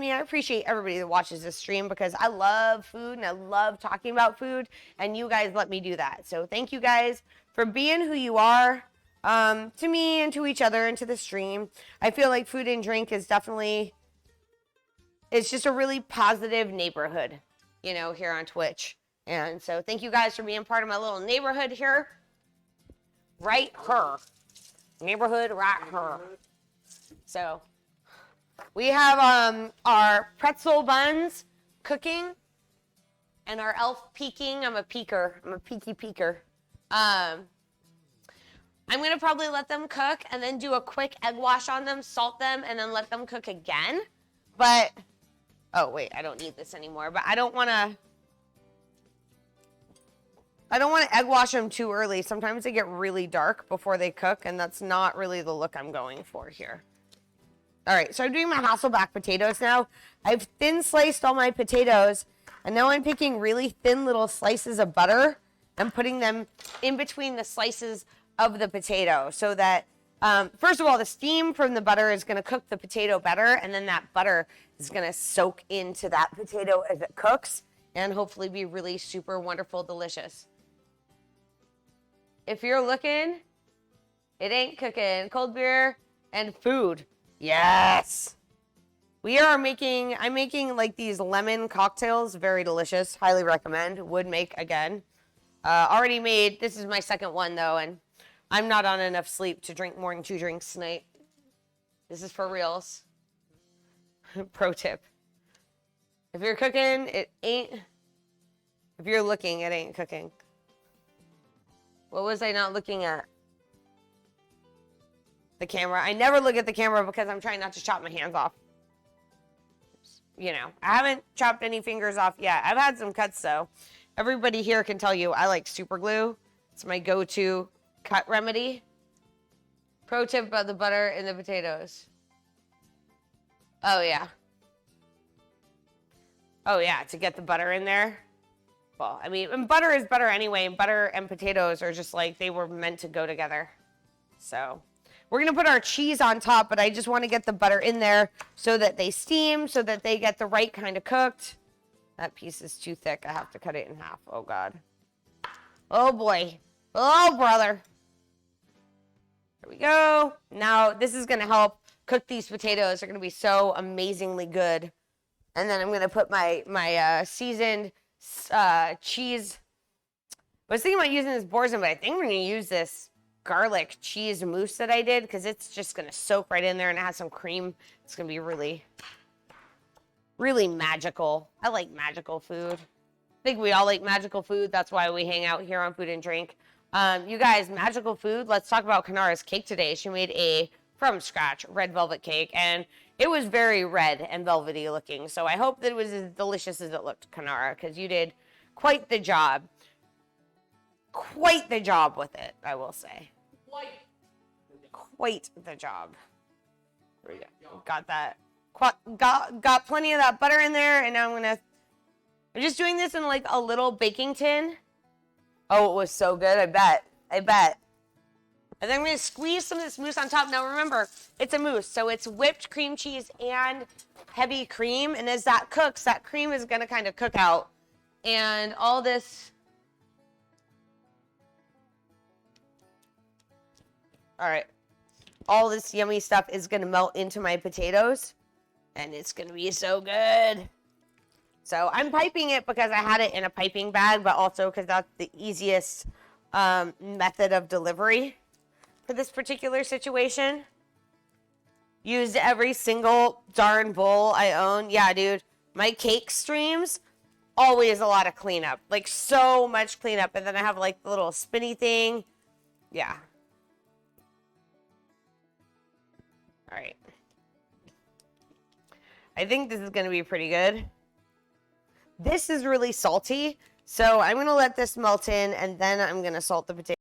mean, I appreciate everybody that watches this stream because I love food and I love talking about food, and you guys let me do that. So thank you guys for being who you are to me and to each other and to the stream. I feel like Food and Drink is definitely, it's just a really positive neighborhood, you know, here on Twitch. And so thank you guys for being part of my little neighborhood here. Right her. Neighborhood right her. So we have our pretzel buns cooking and our elf peeking. I'm a peeker. I'm a peeky peeker. I'm going to probably let them cook and then do a quick egg wash on them, salt them, and then let them cook again. But, oh, wait, I don't need this anymore. But I don't want to egg wash them too early. Sometimes they get really dark before they cook, and that's not really the look I'm going for here. All right, so I'm doing my Hasselback potatoes now. I've thin sliced all my potatoes, and now I'm picking really thin little slices of butter and putting them in between the slices of the potato so that, first of all, the steam from the butter is going to cook the potato better, and then that butter is going to soak into that potato as it cooks and hopefully be really super wonderful, delicious. If you're looking, it ain't cooking. Cold beer and food. Yes. I'm making like these lemon cocktails. Very delicious. Highly recommend. Would make again. Already made. This is my second one though, and I'm not on enough sleep to drink more than 2 drinks tonight. This is for reals. Pro tip. If you're cooking, it ain't. If you're looking, it ain't cooking. What was I not looking at? The camera. I never look at the camera because I'm trying not to chop my hands off. You know, I haven't chopped any fingers off yet. I've had some cuts though. Everybody here can tell you I like super glue. It's my go-to cut remedy. Pro tip about the butter in the potatoes. Oh yeah. Oh yeah, to get the butter in there. Well, I mean, and butter is butter anyway. Butter and potatoes are just like, they were meant to go together. So we're going to put our cheese on top, but I just want to get the butter in there so that they steam, so that they get the right kind of cooked. That piece is too thick. I have to cut it in half. Oh, God. Oh, boy. Oh, brother. There we go. Now, this is going to help cook these potatoes. They're going to be so amazingly good. And then I'm going to put my seasoned cheese. I was thinking about using this boursin, but I think I'm going to use this garlic cheese mousse that I did because it's just going to soak right in there and it has some cream. It's going to be really, really magical. I like magical food. I think we all like magical food. That's why we hang out here on Food and Drink. You guys, magical food. Let's talk about Kanara's cake today. She made a from scratch red velvet cake, and it was very red and velvety looking. So I hope that it was as delicious as it looked, Kanara, because you did quite the job. Quite the job with it, I will say. Quite the job. There we go. Got that. Got plenty of that butter in there, and now I'm just doing this in like a little baking tin. Oh, it was so good. I bet. And then I'm going to squeeze some of this mousse on top. Now remember, it's a mousse, so it's whipped cream cheese and heavy cream. And as that cooks, that cream is going to kind of cook out. And all this... All right. All this yummy stuff is going to melt into my potatoes. And it's going to be so good. So I'm piping it because I had it in a piping bag, but also because that's the easiest method of delivery for this particular situation. Used every single darn bowl I own. Yeah, dude. My cake streams, always a lot of cleanup. Like, so much cleanup. And then I have, like, the little spinny thing. Yeah. All right. I think this is going to be pretty good. This is really salty, so I'm going to let this melt in, and then I'm going to salt the potatoes.